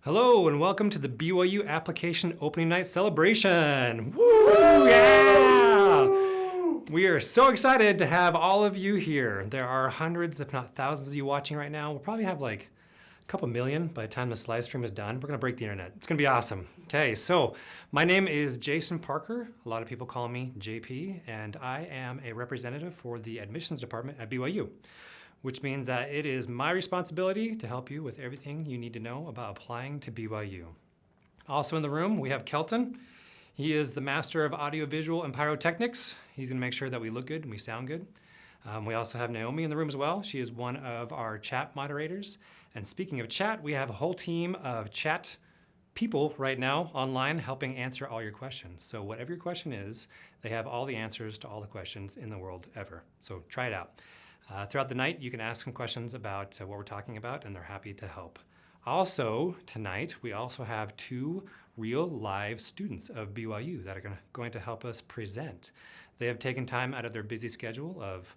Hello and welcome to the BYU application opening night celebration. Woo! Yeah! We are so excited to have all of you here. There are hundreds, if not thousands of you watching right now. We'll probably have like a couple million by the time this live stream is done. We're gonna break the internet. It's gonna be awesome. Okay, so my name is Jason Parker. A lot of people call me JP, and I am a representative for the admissions department at BYU, which means that it is my responsibility to help you with everything you need to know about applying to BYU. Also in the room, we have Kelton. He is the master of audiovisual and pyrotechnics. He's gonna make sure that we look good and we sound good. We also have Naomi in the room as well. She is one of our chat moderators. And speaking of chat, we have a whole team of chat people right now online helping answer all your questions. So whatever your question is, they have all the answers to all the questions in the world ever. So try it out. Throughout the night, you can ask them questions about what we're talking about, and they're happy to help. Also, tonight, we also have two real live students of BYU that are going to help us present. They have taken time out of their busy schedule of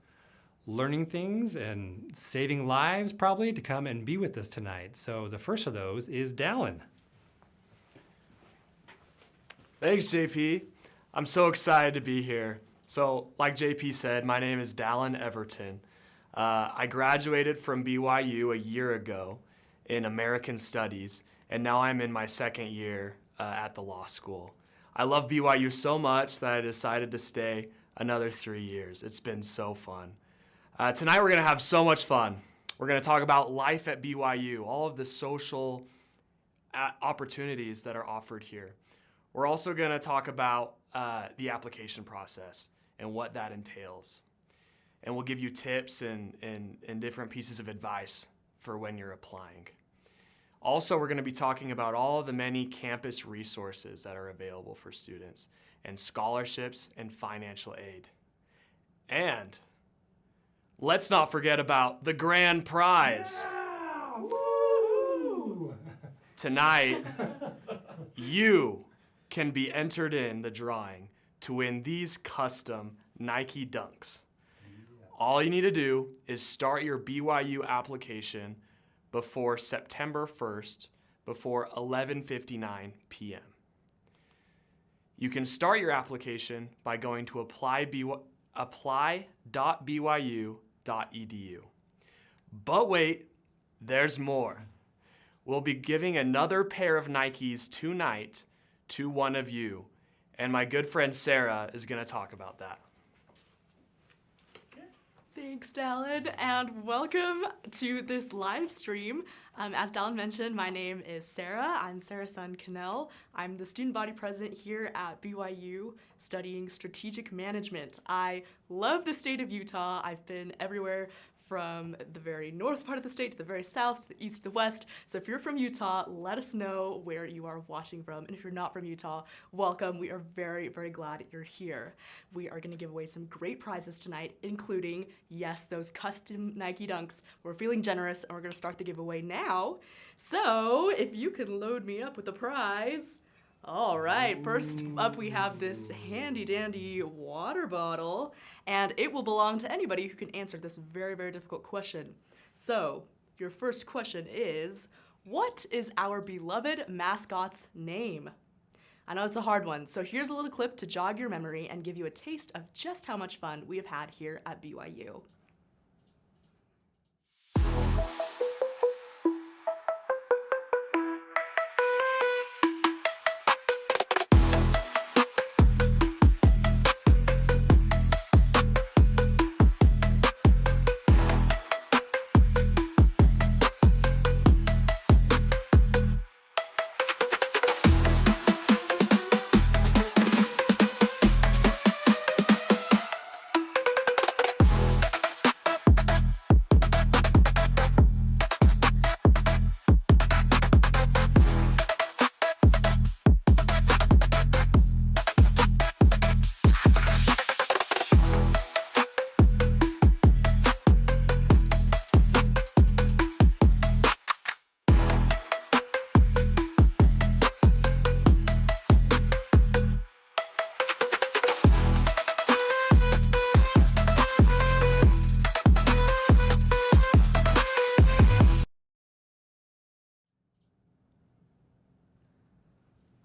learning things and saving lives, probably, to come and be with us tonight. So the first of those is Dallin. Thanks, JP. I'm so excited to be here. So, like JP said, my name is Dallin Everton. I graduated from BYU a year ago in American Studies, and now I'm in my second year at the law school. I love BYU so much that I decided to stay another 3 years. It's been so fun. Tonight we're going to have so much fun. We're going to talk about life at BYU, all of the social opportunities that are offered here. We're also going to talk about the application process and what that entails. And we'll give you tips and different pieces of advice for when you're applying. Also, we're going to be talking about all of the many campus resources that are available for students, and scholarships and financial aid. And let's not forget about the grand prize. Yeah! Woo! Tonight, you can be entered in the drawing to win these custom Nike Dunks. All you need to do is start your BYU application before September 1st, before 11:59 p.m. You can start your application by going to apply.byu.edu. But wait, there's more. We'll be giving another pair of Nikes tonight to one of you, and my good friend Sarah is going to talk about that. Thanks, Dallin, and welcome to this live stream. As Dallin mentioned, my name is Sarah. I'm Sarah Sun Cannell. I'm the student body president here at BYU studying strategic management. I love the state of Utah. I've been everywhere from the very north part of the state to the very south, to the east, to the west. So if you're from Utah, let us know where you are watching from. And if you're not from Utah, welcome. We are very, very glad you're here. We are gonna give away some great prizes tonight, including, yes, those custom Nike Dunks. We're feeling generous, and we're gonna start the giveaway now. So if you can load me up with the prize. All right, first up we have this handy dandy water bottle, and it will belong to anybody who can answer this very, very difficult question. So, your first question is, what is our beloved mascot's name? I know it's a hard one, so here's a little clip to jog your memory and give you a taste of just how much fun we have had here at BYU.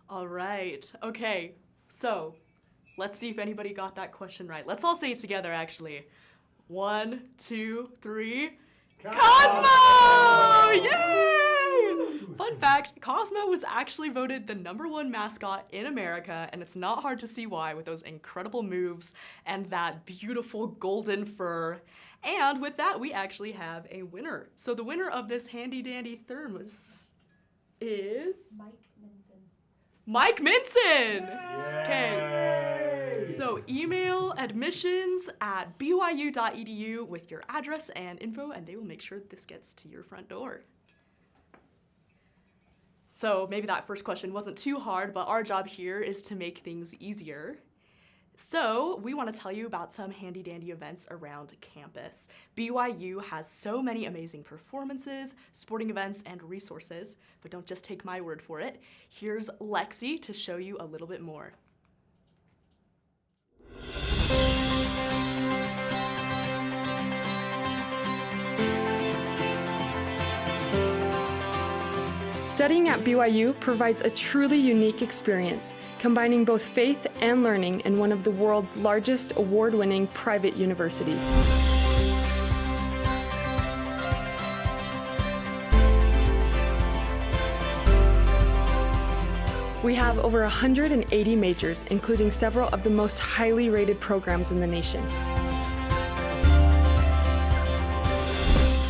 All right. Okay. So, let's see if anybody got that question right. Let's all say it together, actually. 1, 2, 3. Cosmo! Yay! Fun fact, Cosmo was actually voted the #1 mascot in America, and it's not hard to see why with those incredible moves and that beautiful golden fur. And with that, we actually have a winner. So the winner of this handy dandy thermos is Mike Minson! Okay. So email admissions@byu.edu with your address and info, and they will make sure this gets to your front door. So maybe that first question wasn't too hard, but our job here is to make things easier. So we want to tell you about some handy dandy events around campus. BYU has so many amazing performances, sporting events, and resources, but don't just take my word for it. Here's Lexi to show you a little bit more. Studying at BYU provides a truly unique experience, combining both faith and learning in one of the world's largest award-winning private universities. We have over 180 majors, including several of the most highly rated programs in the nation.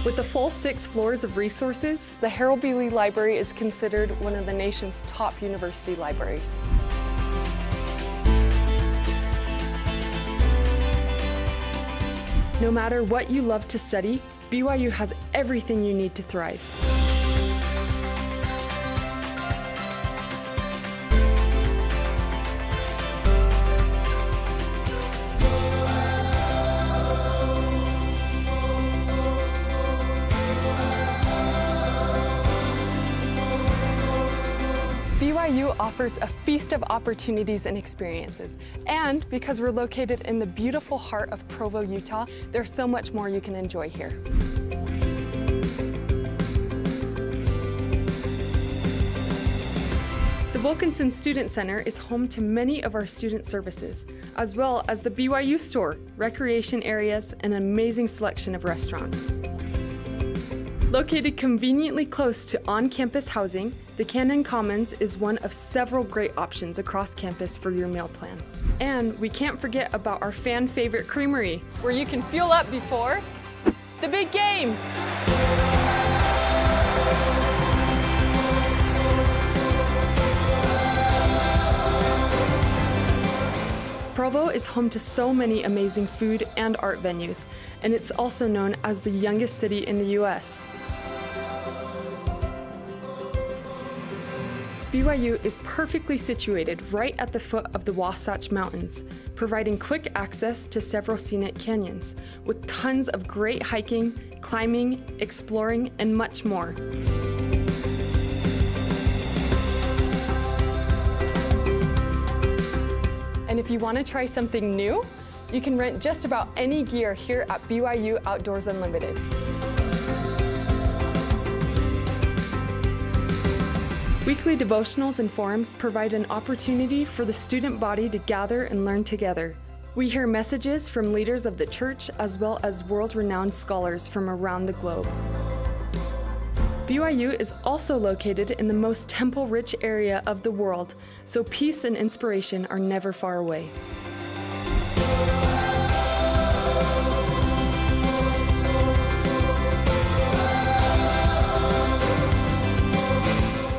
With the full 6 floors of resources, the Harold B. Lee Library is considered one of the nation's top university libraries. No matter what you love to study, BYU has everything you need to thrive. BYU offers a feast of opportunities and experiences. And because we're located in the beautiful heart of Provo, Utah, there's so much more you can enjoy here. The Wilkinson Student Center is home to many of our student services, as well as the BYU store, recreation areas, and an amazing selection of restaurants. Located conveniently close to on-campus housing, the Cannon Commons is one of several great options across campus for your meal plan. And we can't forget about our fan favorite creamery, where you can fuel up before the big game. Provo is home to so many amazing food and art venues, and it's also known as the youngest city in the U.S. BYU is perfectly situated right at the foot of the Wasatch Mountains, providing quick access to several scenic canyons, with tons of great hiking, climbing, exploring, and much more. And if you want to try something new, you can rent just about any gear here at BYU Outdoors Unlimited. Weekly devotionals and forums provide an opportunity for the student body to gather and learn together. We hear messages from leaders of the church as well as world-renowned scholars from around the globe. BYU is also located in the most temple-rich area of the world, so peace and inspiration are never far away.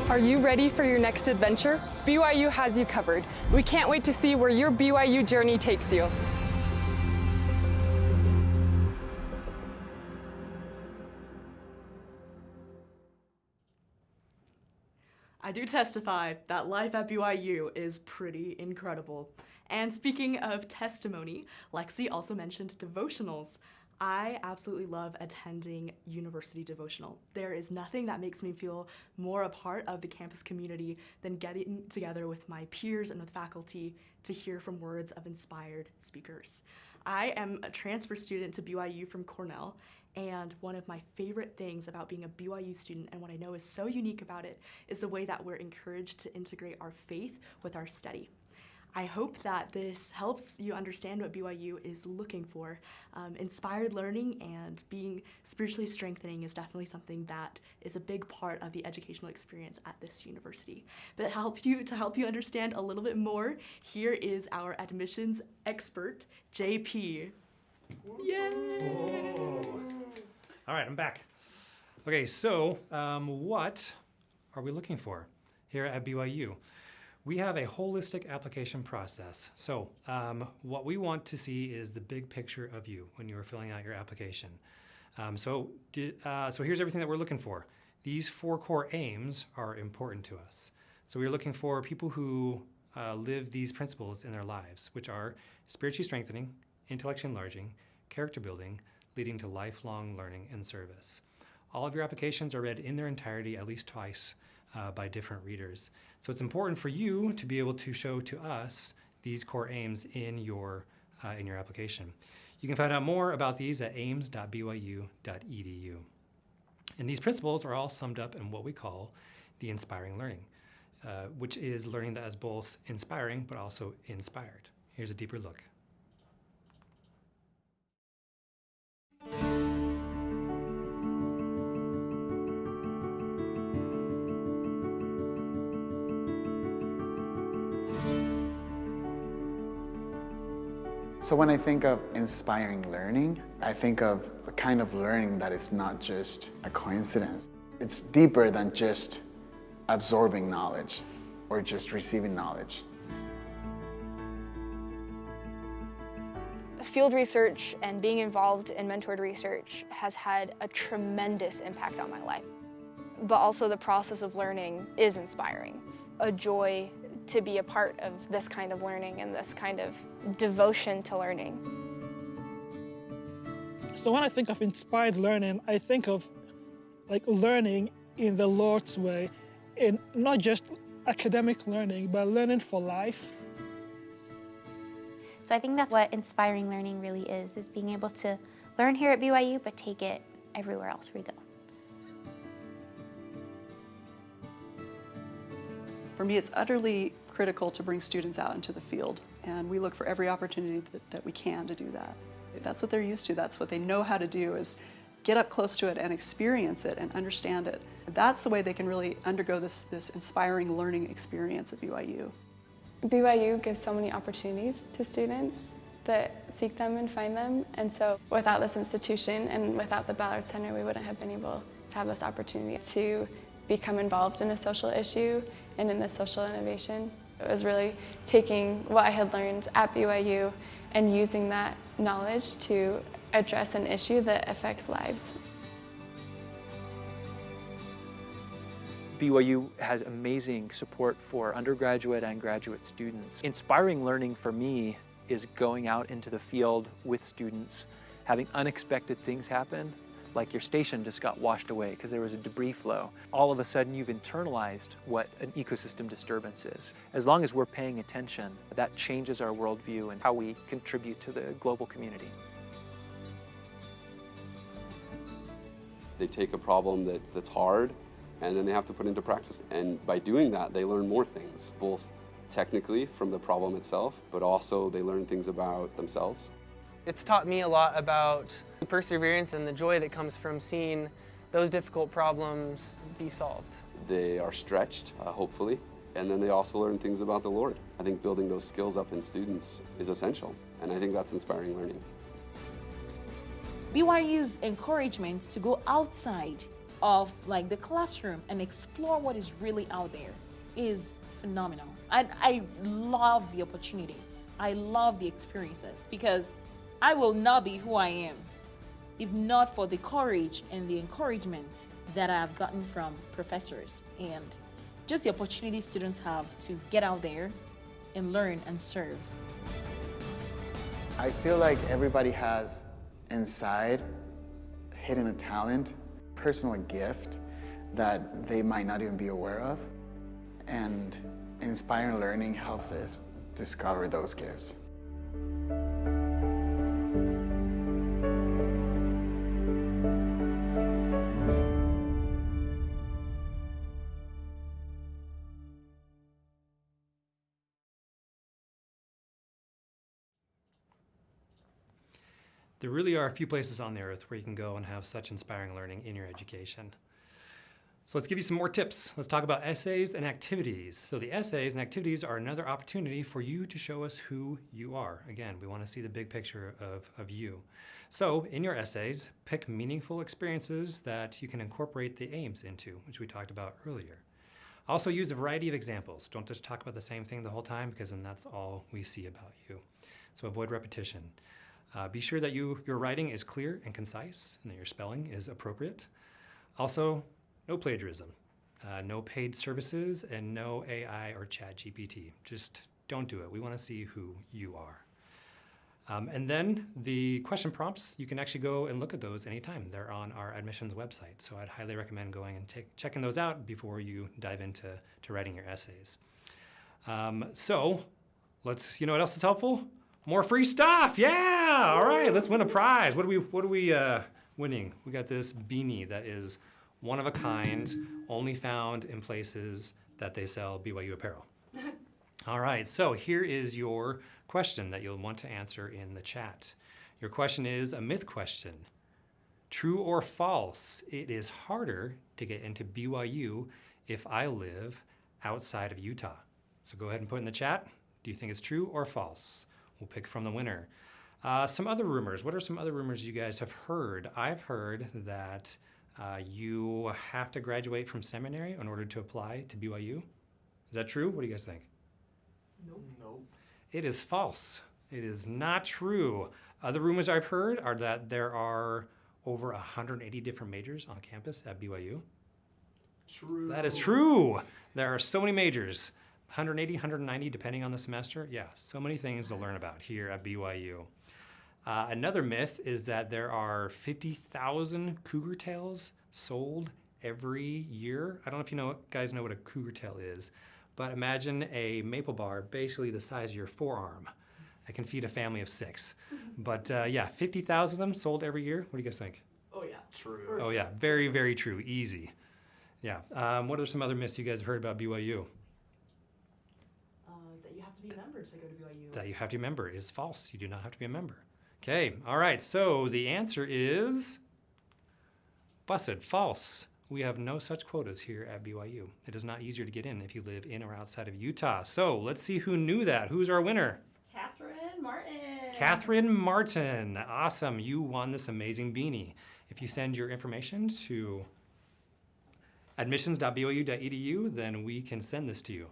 Are you ready for your next adventure? BYU has you covered. We can't wait to see where your BYU journey takes you. I do testify that life at BYU is pretty incredible. And speaking of testimony, Lexi also mentioned devotionals. I absolutely love attending university devotional. There is nothing that makes me feel more a part of the campus community than getting together with my peers and with faculty to hear from words of inspired speakers. I am a transfer student to BYU from Cornell, And one of my favorite things about being a BYU student, and what I know is so unique about it, is the way that we're encouraged to integrate our faith with our study. I hope that this helps you understand what BYU is looking for. Inspired learning and being spiritually strengthening is definitely something that is a big part of the educational experience at this university. But to help you understand a little bit more, here is our admissions expert, JP. Yay! All right, I'm back. Okay, so what are we looking for here at BYU? We have a holistic application process. So what we want to see is the big picture of you when you are filling out your application. So here's everything that we're looking for. These 4 core aims are important to us. So we're looking for people who live these principles in their lives, which are spiritually strengthening, intellectually enlarging, character building, leading to lifelong learning and service. All of your applications are read in their entirety at least twice by different readers. So it's important for you to be able to show to us these core aims in your application. You can find out more about these at aims.byu.edu. And these principles are all summed up in what we call the inspiring learning, which is learning that is both inspiring but also inspired. Here's a deeper look. So when I think of inspiring learning, I think of a kind of learning that is not just a coincidence. It's deeper than just absorbing knowledge or just receiving knowledge. Field research and being involved in mentored research has had a tremendous impact on my life. But also the process of learning is inspiring. It's a joy to be a part of this kind of learning and this kind of devotion to learning. So when I think of inspired learning, I think of learning in the Lord's way, in not just academic learning, but learning for life. So I think that's what inspiring learning really is being able to learn here at BYU, but take it everywhere else we go. For me, it's utterly critical to bring students out into the field, and we look for every opportunity that we can to do that. That's what they're used to. That's what they know how to do, is get up close to it and experience it and understand it. That's the way they can really undergo this inspiring learning experience at BYU. BYU gives so many opportunities to students that seek them and find them, and so without this institution and without the Ballard Center, we wouldn't have been able to have this opportunity to become involved in a social issue and in a social innovation. It was really taking what I had learned at BYU and using that knowledge to address an issue that affects lives. BYU has amazing support for undergraduate and graduate students. Inspiring learning for me is going out into the field with students, having unexpected things happen, like your station just got washed away because there was a debris flow. All of a sudden you've internalized what an ecosystem disturbance is. As long as we're paying attention, that changes our worldview and how we contribute to the global community. They take a problem that's hard and then they have to put into practice. And by doing that, they learn more things, both technically from the problem itself, but also they learn things about themselves. It's taught me a lot about perseverance and the joy that comes from seeing those difficult problems be solved. They are stretched, hopefully, and then they also learn things about the Lord. I think building those skills up in students is essential, and I think that's inspiring learning. BYU's encouragement to go outside of the classroom and explore what is really out there is phenomenal. I love the opportunity. I love the experiences, because I will not be who I am if not for the courage and the encouragement that I have gotten from professors and just the opportunity students have to get out there and learn and serve. I feel like everybody has inside hidden a talent, personal gift that they might not even be aware of, and inspiring learning helps us discover those gifts. There really are a few places on the earth where you can go and have such inspiring learning in your education. So let's give you some more tips. Let's talk about essays and activities. So the essays and activities are another opportunity for you to show us who you are. Again, we want to see the big picture of you. So in your essays, pick meaningful experiences that you can incorporate the aims into, which we talked about earlier. Also use a variety of examples. Don't just talk about the same thing the whole time, because then that's all we see about you. So avoid repetition. Be sure that your writing is clear and concise, and that your spelling is appropriate. Also, no plagiarism, no paid services, and no AI or ChatGPT. Just don't do it. We want to see who you are. And then the question prompts, you can actually go and look at those anytime. They're on our admissions website. So I'd highly recommend going and checking those out before you dive into writing your essays. So let's, you know what else is helpful? More free stuff. Yeah. All right. Let's win a prize. What are we winning? We got this beanie that is one of a kind, only found in places that they sell BYU apparel. All right, so here is your question that you'll want to answer in the chat. Your question is a myth question. True or false, it is harder to get into BYU if I live outside of Utah. So go ahead and put in the chat. Do you think it's true or false? We'll pick from the winner. Some other rumors. What are some other rumors you guys have heard? I've heard that you have to graduate from seminary in order to apply to BYU. Is that true? What do you guys think? Nope. It is false. It is not true. Other rumors I've heard are that there are over 180 different majors on campus at BYU. True. That is true. There are so many majors, 180, 190, depending on the semester. Yeah, so many things to learn about here at BYU. Another myth is that there are 50,000 cougar tails sold every year. I don't know if you guys know what a cougar tail is, but imagine a maple bar basically the size of your forearm. That can feed a family of 6. But yeah, 50,000 of them sold every year. What do you guys think? Oh yeah. True. Oh yeah, very, very true. Easy. Yeah. What are some other myths you guys have heard about BYU? That you have to be a member to go to BYU. That you have to be a member is false. You do not have to be a member. Okay, all right, so the answer is busted, false. We have no such quotas here at BYU. It is not easier to get in if you live in or outside of Utah. So let's see who knew that. Who's our winner? Catherine Martin. Catherine Martin, awesome. You won this amazing beanie. If you send your information to admissions.byu.edu, then we can send this to you.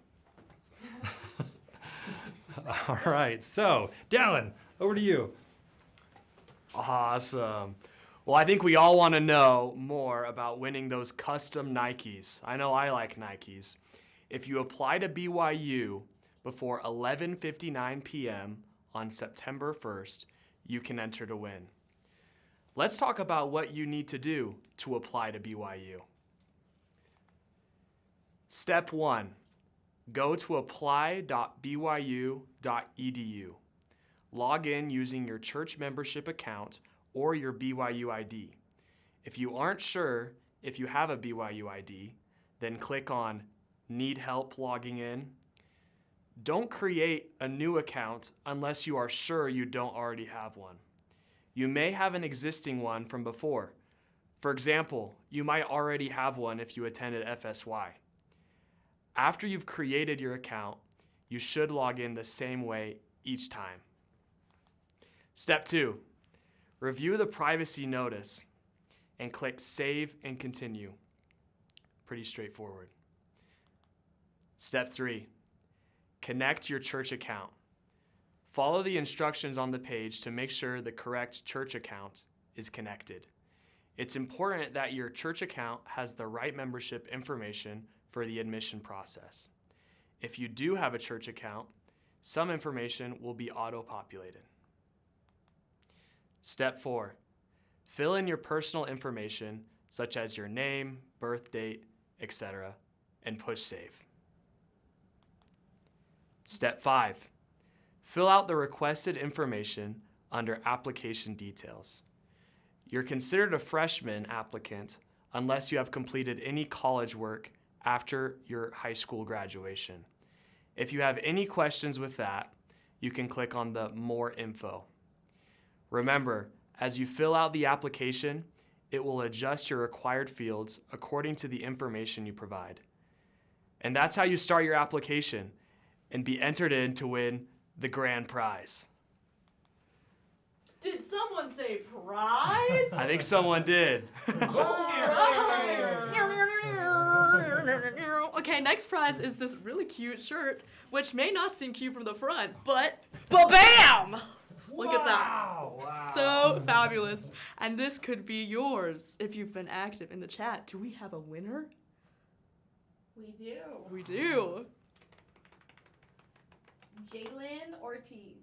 All right, so Dallin, over to you. Awesome. Well, I think we all want to know more about winning those custom Nikes. I know I like Nikes. If you apply to BYU before 11:59 p.m. on September 1st, you can enter to win. Let's talk about what you need to do to apply to BYU. Step 1, go to apply.byu.edu. Log in using your church membership account or your BYU ID. If you aren't sure if you have a BYU ID, then click on Need Help Logging In. Don't create a new account unless you are sure you don't already have one. You may have an existing one from before. For example, you might already have one if you attended FSY. After you've created your account, you should log in the same way each time. Step 2, review the privacy notice and click Save and Continue. Pretty straightforward. Step 3, connect your church account. Follow the instructions on the page to make sure the correct church account is connected. It's important that your church account has the right membership information for the admission process. If you do have a church account, some information will be auto-populated. Step 4, fill in your personal information such as your name, birth date, etc., and push save. Step 5, fill out the requested information under application details. You're considered a freshman applicant unless you have completed any college work after your high school graduation. If you have any questions with that, you can click on the More Info. Remember, As you fill out the application, it will adjust your required fields according to the information you provide. And that's how you start your application and be entered in to win the grand prize. Did someone say prize? I think someone did. Okay, next prize is this really cute shirt, which may not seem cute from the front, but bam! Look at that. Wow. So fabulous. And this could be yours if you've been active in the chat. Do we have a winner? We do. We do. Jalen Ortiz.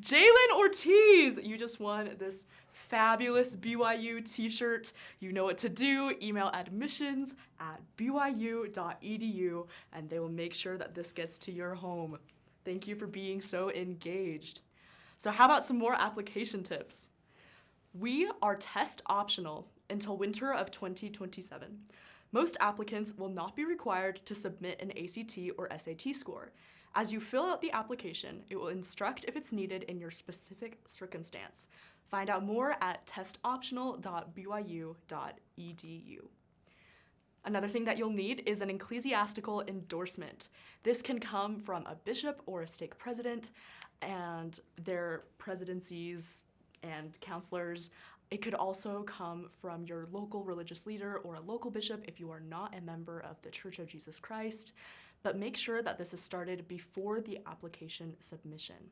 Jalen Ortiz, you just won this fabulous BYU t-shirt. You know what to do. Email admissions@byu.edu and they will make sure that this gets to your home. Thank you for being so engaged. So how about some more application tips? We are test optional until winter of 2027. Most applicants will not be required to submit an ACT or SAT score. As you fill out the application, it will instruct if it's needed in your specific circumstance. Find out more at testoptional.byu.edu. Another thing that you'll need is an ecclesiastical endorsement. This can come from a bishop or a stake president and their presidencies and counselors. It could also come from your local religious leader or a local bishop if you are not a member of the Church of Jesus Christ. But make sure that this is started before the application submission.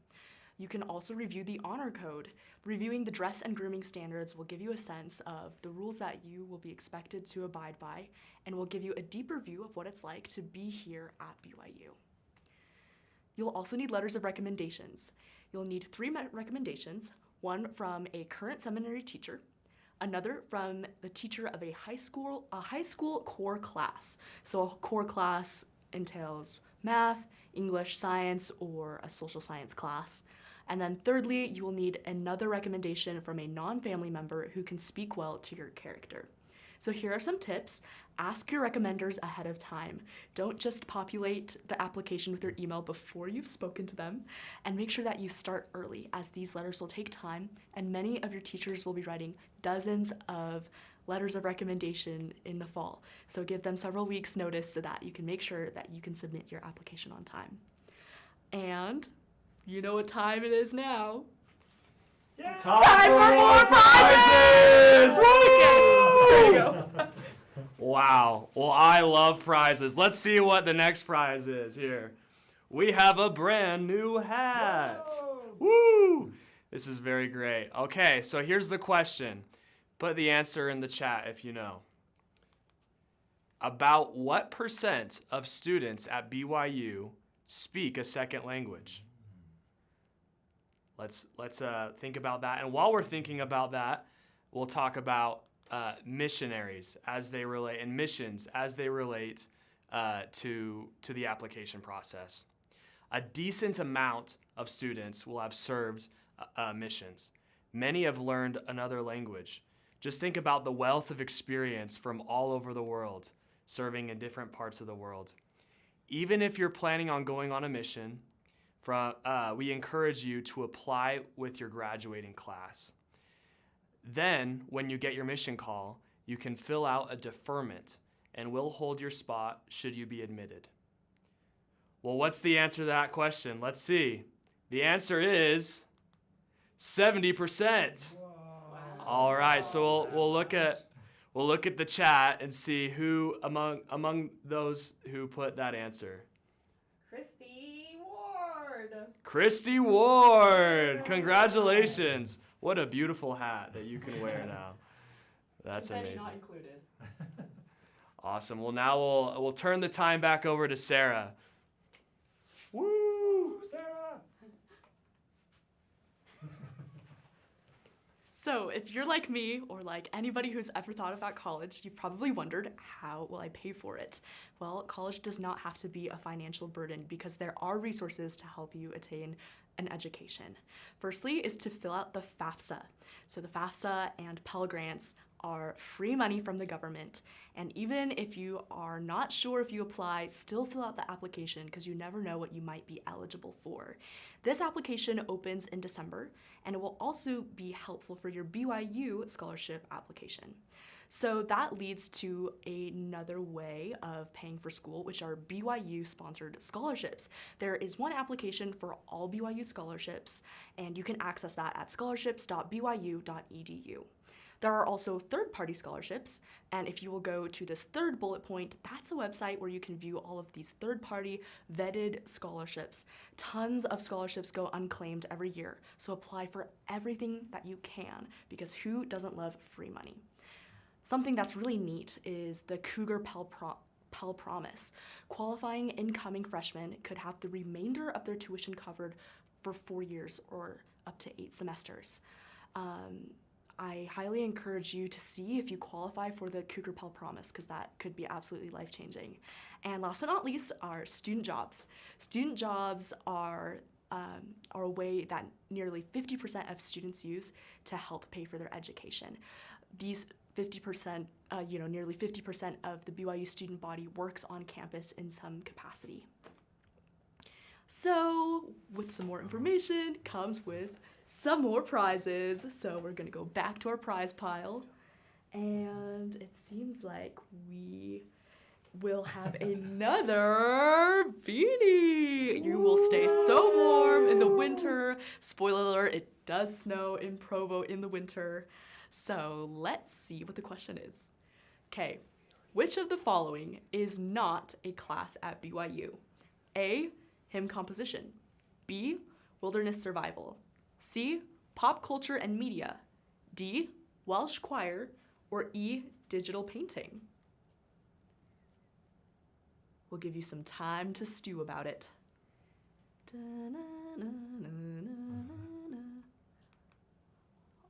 You can also review the honor code. Reviewing the dress and grooming standards will give you a sense of the rules that you will be expected to abide by and will give you a deeper view of what it's like to be here at BYU. You'll also need letters of recommendations. You'll need 3 recommendations, one from a current seminary teacher, another from the teacher of a high school core class. So a core class entails math, English, science, or a social science class. And then thirdly, you will need another recommendation from a non-family member who can speak well to your character. So here are some tips. Ask your recommenders ahead of time. Don't just populate the application with your email before you've spoken to them, and make sure that you start early, as these letters will take time, and many of your teachers will be writing dozens of letters of recommendation in the fall. So give them several weeks notice so that you can make sure that you can submit your application on time. And you know what time it is now. Yeah. Time for more prizes! Woo! There you go. Wow. Well, I love prizes. Let's see what the next prize is here. We have a brand new hat. Woo! This is very great. Okay, so here's the question. Put the answer in the chat if you know. About what % of students at BYU speak a second language? Let's think about that. And while we're thinking about that, we'll talk about missionaries as they relate, and missions as they relate to the application process. A decent amount of students will have served missions. Many have learned another language. Just think about the wealth of experience from all over the world, serving in different parts of the world. Even if you're planning on going on a mission, we encourage you to apply with your graduating class. Then, when you get your mission call, you can fill out a deferment, and we'll hold your spot should you be admitted. Well, what's the answer to that question? Let's see. The answer is 70%. Wow. All right, so we'll look at the chat and see who among those who put that answer. Christy Ward, congratulations. What a beautiful hat that you can wear now. That's amazing. Not included. Awesome. Well, now we'll turn the time back over to Sarah. Woo, Sarah. So if you're like me, or like anybody who's ever thought about college, you've probably wondered, how will I pay for it? Well, college does not have to be a financial burden because there are resources to help you attain an education. Firstly is to fill out the FAFSA. So the FAFSA and Pell Grants are free money from the government. And even if you are not sure if you apply, still fill out the application because you never know what you might be eligible for. This application opens in December, and it will also be helpful for your BYU scholarship application. So that leads to another way of paying for school, which are BYU-sponsored scholarships. There is one application for all BYU scholarships, and you can access that at scholarships.byu.edu. There are also third-party scholarships, and if you will go to this third bullet point, that's a website where you can view all of these third-party vetted scholarships. Tons of scholarships go unclaimed every year, so apply for everything that you can, because who doesn't love free money? Something that's really neat is the Cougar Pell Promise. Qualifying incoming freshmen could have the remainder of their tuition covered for 4 years or up to 8 semesters. I highly encourage you to see if you qualify for the Cougar Pell Promise, because that could be absolutely life-changing. And last but not least are student jobs. Student jobs are a way that nearly 50% of students use to help pay for their education. These 50%, nearly 50% of the BYU student body works on campus in some capacity. So, with some more information comes with some more prizes. So we're gonna go back to our prize pile, and it seems like we will have another beanie. You will stay so warm in the winter. Spoiler alert, it does snow in Provo in the winter. So let's see what the question is. Okay, which of the following is not a class at BYU? A, hymn composition. B, wilderness survival. C, pop culture and media. D, Welsh choir. Or E, digital painting. We'll give you some time to stew about it.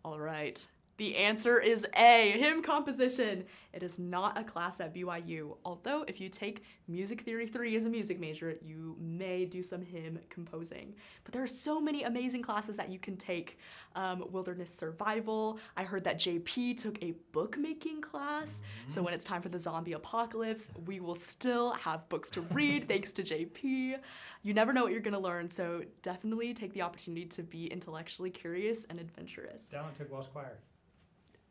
All right. The answer is A, hymn composition. It is not a class at BYU, although if you take Music Theory 3 as a music major, you may do some hymn composing. But there are so many amazing classes that you can take. Wilderness survival. I heard that JP took a bookmaking class, so when it's time for the zombie apocalypse, we will still have books to read thanks to JP. You never know what you're gonna learn, so definitely take the opportunity to be intellectually curious and adventurous. Dallin took Welsh choir.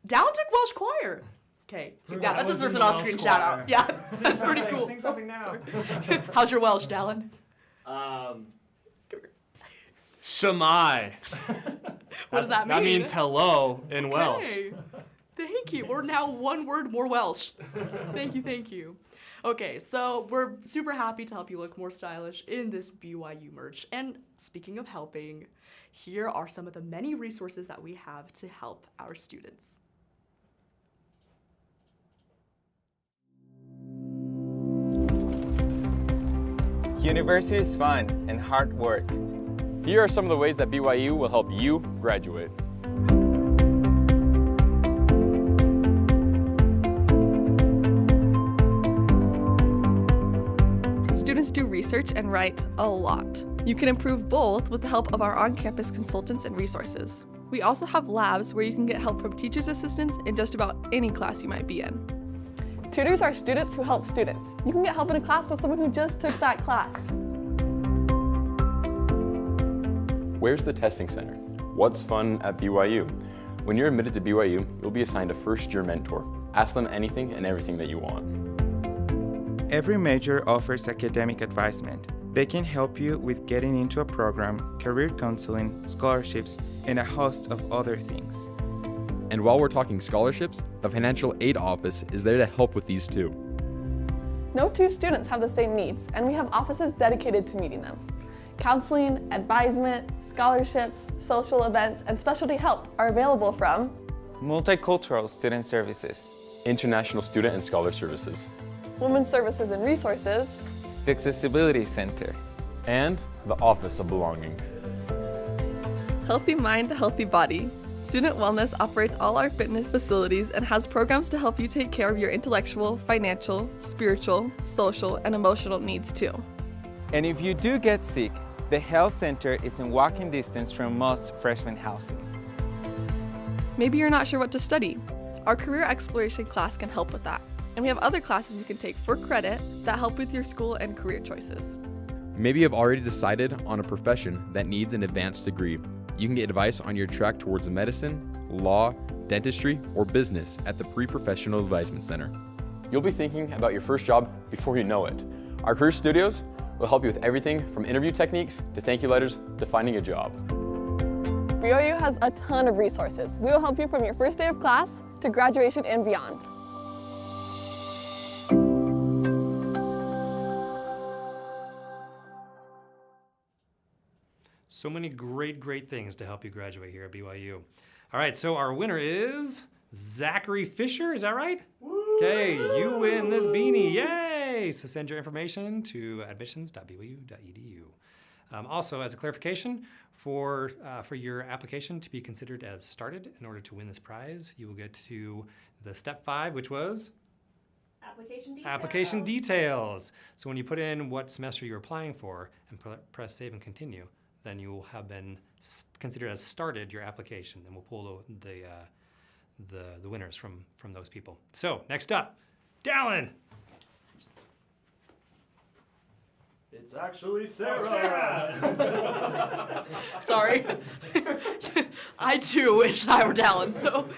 Dallin took Welsh choir. Okay, yeah, that deserves an on-screen shout out. Yeah, that's pretty cool. Sing something now. How's your Welsh, Dallin? Shamai. What does that mean? That means hello in Welsh. Thank you. We're now one word more Welsh. Thank you, thank you. Okay, so we're super happy to help you look more stylish in this BYU merch. And speaking of helping, here are some of the many resources that we have to help our students. University is fun and hard work. Here are some of the ways that BYU will help you graduate. Students do research and write a lot. You can improve both with the help of our on-campus consultants and resources. We also have labs where you can get help from teacher's assistants in just about any class you might be in. Tutors are students who help students. You can get help in a class with someone who just took that class. Where's the testing center? What's fun at BYU? When you're admitted to BYU, you'll be assigned a first-year mentor. Ask them anything and everything that you want. Every major offers academic advisement. They can help you with getting into a program, career counseling, scholarships, and a host of other things. And while we're talking scholarships, the Financial Aid Office is there to help with these too. No two students have the same needs, and we have offices dedicated to meeting them. Counseling, advisement, scholarships, social events, and specialty help are available from Multicultural Student Services, International Student and Scholar Services, Women's Services and Resources, the Accessibility Center, and the Office of Belonging. Healthy Mind, Healthy Body. Student Wellness operates all our fitness facilities and has programs to help you take care of your intellectual, financial, spiritual, social, and emotional needs too. And if you do get sick, the health center is in walking distance from most freshman housing. Maybe you're not sure what to study. Our career exploration class can help with that. And we have other classes you can take for credit that help with your school and career choices. Maybe you've already decided on a profession that needs an advanced degree. You can get advice on your track towards medicine, law, dentistry, or business at the Pre-Professional Advisement Center. You'll be thinking about your first job before you know it. Our Career Studios will help you with everything from interview techniques to thank you letters to finding a job. BYU has a ton of resources. We will help you from your first day of class to graduation and beyond. So many great things to help you graduate here at BYU. All right, so our winner is Zachary Fisher, is that right? Okay, you win this beanie, yay! So send your information to admissions.byu.edu. Also, as a clarification, for your application to be considered as started in order to win this prize, you will get to the step 5, which was? Application details. So when you put in what semester you're applying for and press save and continue, then you will have been considered as started your application, and we'll pull the winners from those people. So next up, Dallin. It's actually Sarah. Sorry. I too wish I were Dallin, so.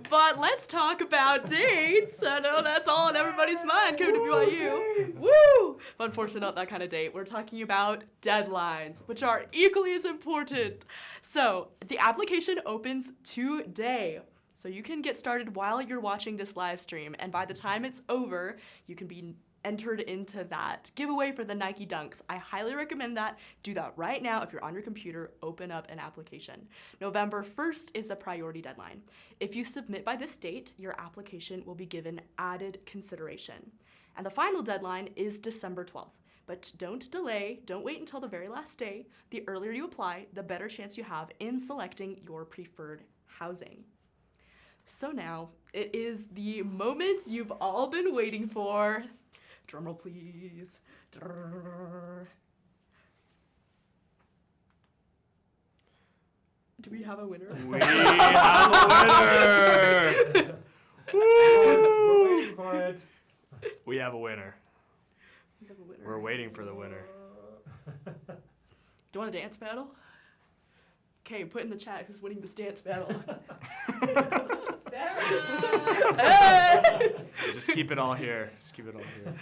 But let's talk about dates. I know that's all on everybody's mind coming to BYU. Woo! But unfortunately, not that kind of date. We're talking about deadlines, which are equally as important. So the application opens today. So you can get started while you're watching this live stream, and by the time it's over, you can be entered into that giveaway for the Nike Dunks. I highly recommend that. Do that right now. If you're on your computer, open up an application. November 1st is the priority deadline. If you submit by this date, your application will be given added consideration. And the final deadline is December 12th. But don't delay, don't wait until the very last day. The earlier you apply, the better chance you have in selecting your preferred housing. So now, it is the moment you've all been waiting for. Drumroll, please. Drrr. Do we have a winner? We have a winner! We're waiting for it. We have a winner. We have a winner. We're waiting for the winner. Do you want a dance battle? Okay, put in the chat who's winning this dance battle. Hey! Just keep it all here. Just keep it all here.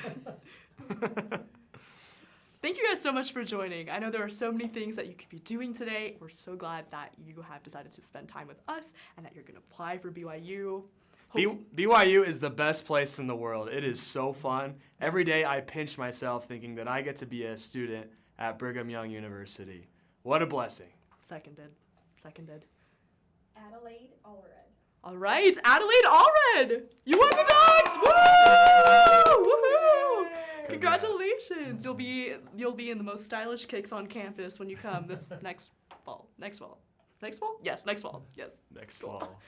Thank you guys so much for joining. I know there are so many things that you could be doing today. We're so glad that you have decided to spend time with us and that you're going to apply for BYU. BYU is the best place in the world. It is so fun. Every day I pinch myself thinking that I get to be a student at Brigham Young University. What a blessing. Seconded. Adelaide Allred. All right, Adelaide Allred, you won the Dogs! Woo! Woohoo! Congratulations! You'll be in the most stylish kicks on campus when you come this next fall. Next fall? Yes, next fall. Yes. Next fall.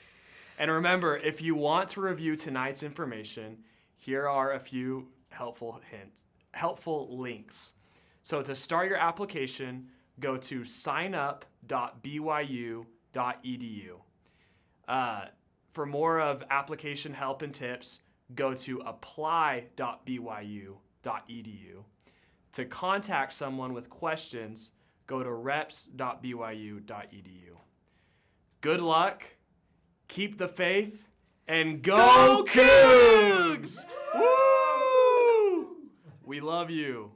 And remember, if you want to review tonight's information, here are a few helpful links. So to start your application, go to signup.byu.edu. For more of application help and tips, go to apply.byu.edu. To contact someone with questions, go to reps.byu.edu. Good luck, keep the faith, and go Cougs! Woo! We love you.